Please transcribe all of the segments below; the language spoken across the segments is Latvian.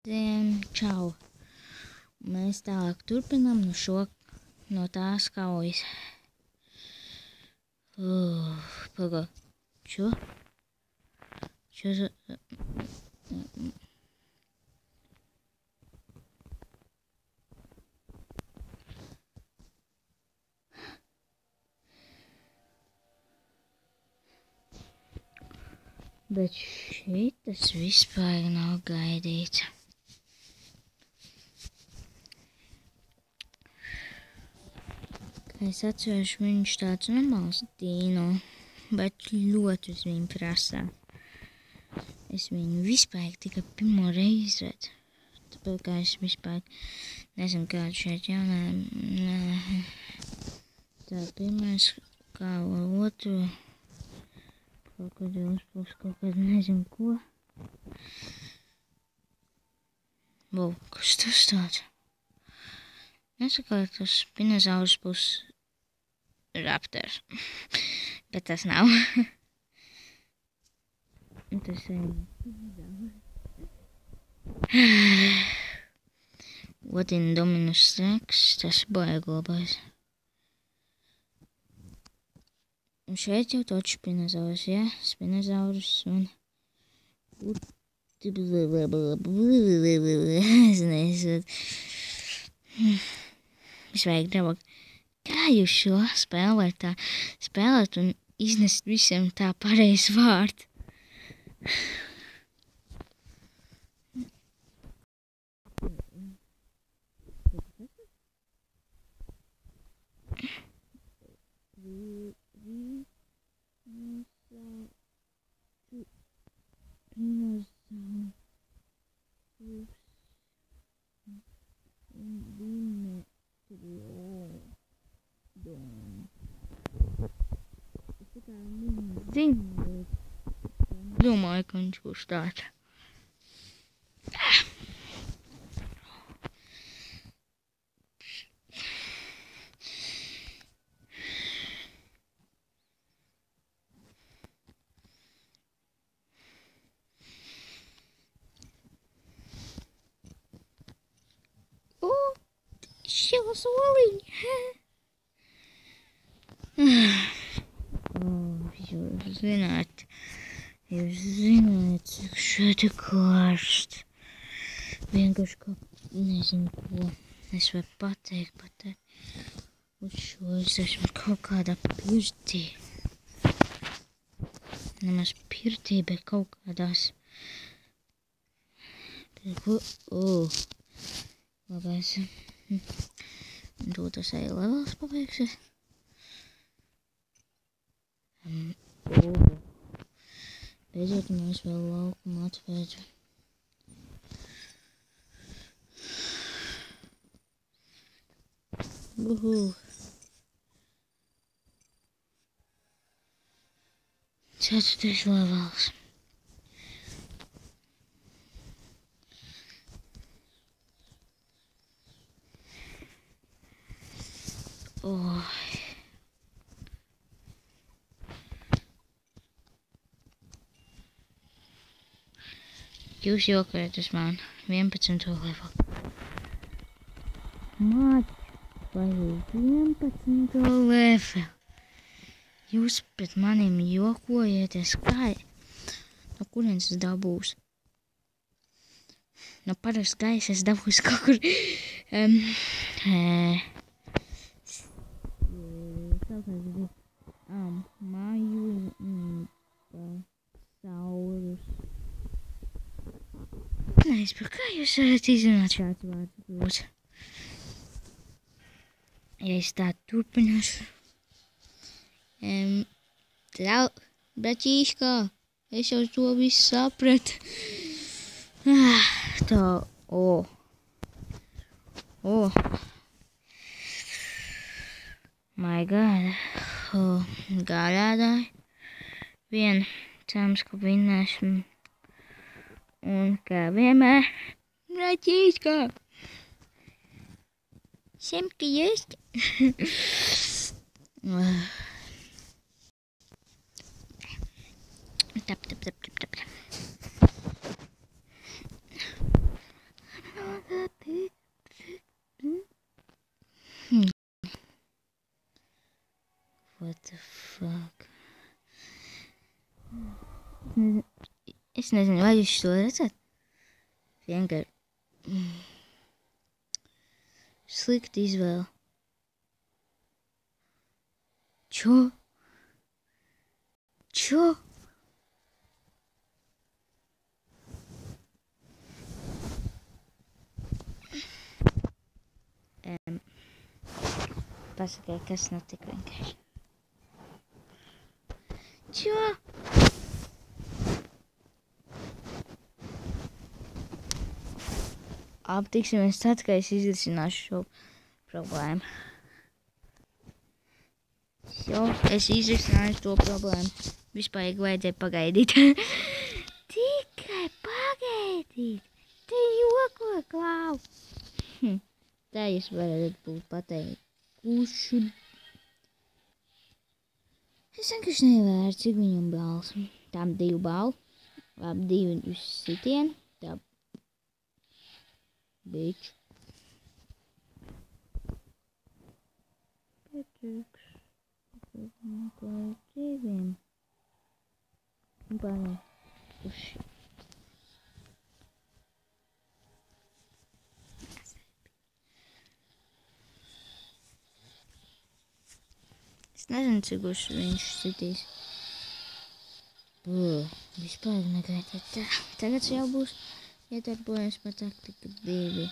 Čau! Mēs tālāk turpinām no tās kaujas. Pagaid. Čo? Bet šitas vispār nav gaidīts. Kā es atceros, viņš tāds normāls dīno, bet ļoti uz viņu prasā. Es viņu vispār tikai pirmo reizi redzu. Tāpēc, kā es vispār nezinu, kādu šeit jaunā. Tā pirmais, kā otru. Kaut kad uzpūs, kaut kad nezinu ko. Kas tas tāds? Nesaka, ka tas spinozaurs būs raptors, bet tas nav. Tas Odinodominus rex, tas baigobais. Un šeit jau toču spinozaurs, ja? Spinozaurus un... Es nezinu. Es vajag draugu. Kā jūs šo spēli var tā spēlēt un iznest visiem tā pareizi vārdu? Domāju, ka viņš būs tāds. Šķila soliņa. Jūs zināt, cik šeit ir karsts. Vienkārši kā, nezinu ko, es varu pateikt. Uz šo es esmu kaut kādā pirtī. Nemaz pirtī, bet kaut kādās. Labais. Un to tas levels pabeigsies. Beidzot, mēs vēl laukumu atvērt. Ceturtais levels. Jūs jokājat uz mani 11. levelu. Māķi, vai 11. levelu? Jūs pret maniem jokojieties, kā? No kurienes es dabūs? No parasti gaisa es dabūs kaut kur... Saurus. Nezinu, kā jūs varat izrunāt šādu vārdu būs? Ja es tā turpināšu. Braķīškā, es jau to visu sapratu. Tā, My God. Gādādāju. Vien, cerams, ka vinnēsim. Un kā vienmēr, braķīškā. Semka jest. Tap. Es nezinu, vai jūs to redzat? Vienkārši slikta izvēle. Čo? Pasakai, kas notika vienkārši. Čo? Aptiksimies tad, kad es izrisināšu šo problēmu. Es izrisināju to problēmu. Vispār vajadzēja pagaidīt. Tikai pagaidīt. Te joko klau. Tā jūs varat būt pateikuši. Es vienkārši nevēru, cik viņam balvas. Tām 2 balvu. Labi, 2 uz sitienu. Tā. Biču. Patīks. Dzīviem. Un pārējiem. Puši. Es nezinu, cik viņš sitīs. Vispār negaidīt. Tagad jau būs iedarbojas par taktiku 2.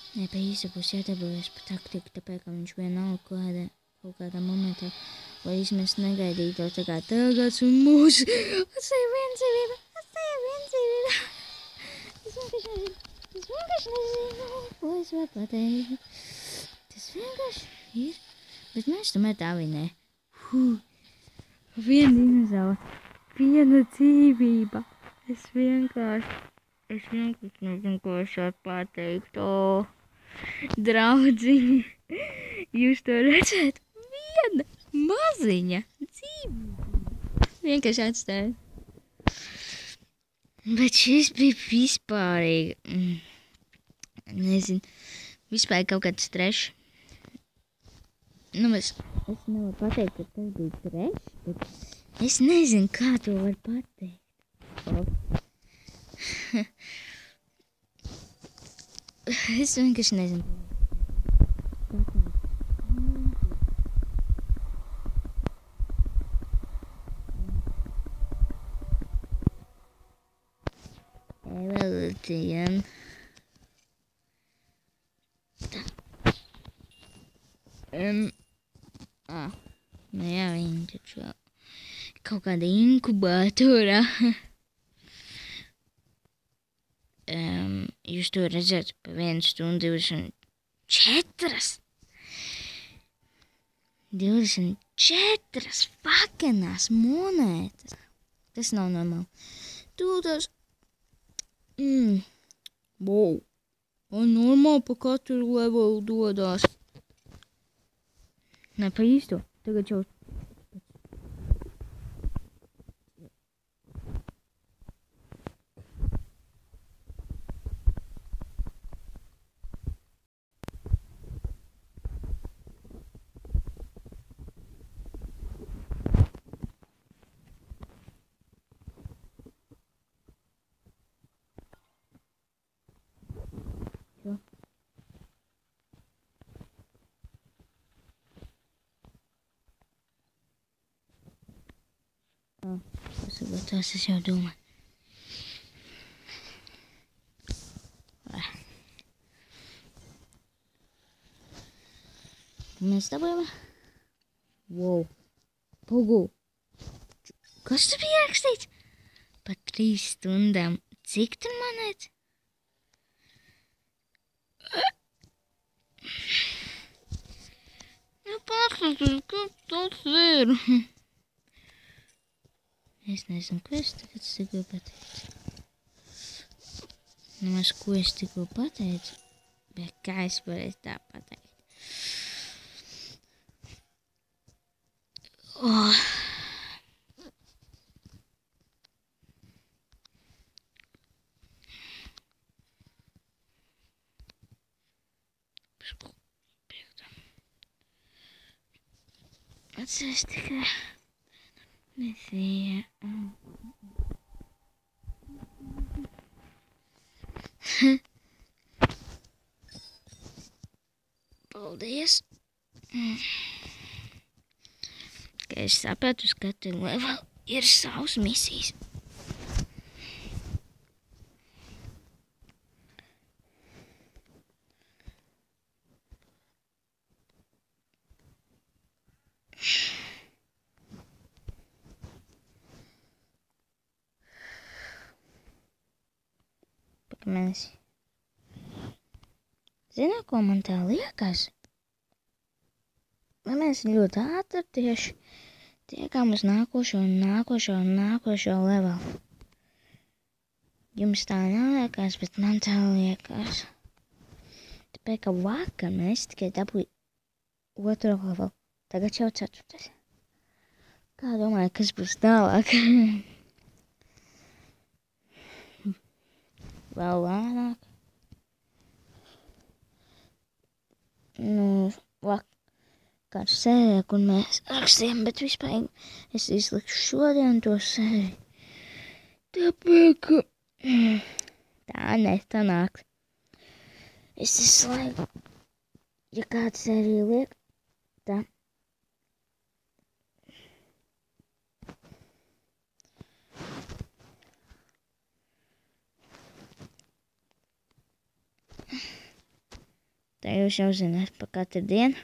Nē, pa īsa būs iedarbojas par taktiku, tāpēc, ka viņš vienalga kaut kādā momentā, lai izmest negaidīt, jau tagad un mūs. Atstāja viensīvība. Es vienkārši nezinu, ko es varu pateikt. Tas vienkārši ir, bet mēs tomēr tā vinē. Viena dinozaura. Viena dzīvība. Es vienkārši nezinu, ko es varu pateikt. Draudziņi, jūs to redzat? Viena maziņa dzīvība. Vienkārši atstāja. Bet šis bija vispārīgi. Nezinu, vispār kaut kāds trešs. Es nevaru pateikt, ka tas bija trešs, bet es nezinu, kā to var pateikt. Es vienkārši nezinu. Evolūcija. Tā. Jā, viņi taču kaut kāda inkubatorā. Jūs to redzat pa 1 stundu 24. 24 fakenās monētas. Tas nav normāli. Tūdas. Wow. Un normāli pa katru levelu dodās. Ne, pa īsto. Tagad jau. Tas es jau domāju. Mēs dabājam. Wow. Pogu. Kas tur bija rakstīts? Pa 3 stundām. Cik tur monētas? Pasaka, kas tas ir? Es nezinu, ko es tagad tikko pateicu. Nemaz, ko es tikko pateicu, bet kā es varēju tā pateikt. Atceries tikai Mesija. Paldies. Ka es sapratu, ka katru levelu ir savas misijas. Mēs zinām, ko man tā liekas? Mēs ļoti ātri tieši tiekam uz nākošo levelu. Jums tā neliekas, bet man tā liekas. Tāpēc, ka vakar mēs tikai dabūjām otro levelu, tagad jau 4. Kā domāju, kas būs tālāk? Vēl lēnāk. Vakar sērija, kur mēs rakstījām, bet vispār es izlikšu šodien to sēriju. Tāpēc, ka tā nesanāks. Es izslēgu, ja kāds sēriju liek, tā. Tā jūs jau zināt par katru dienu.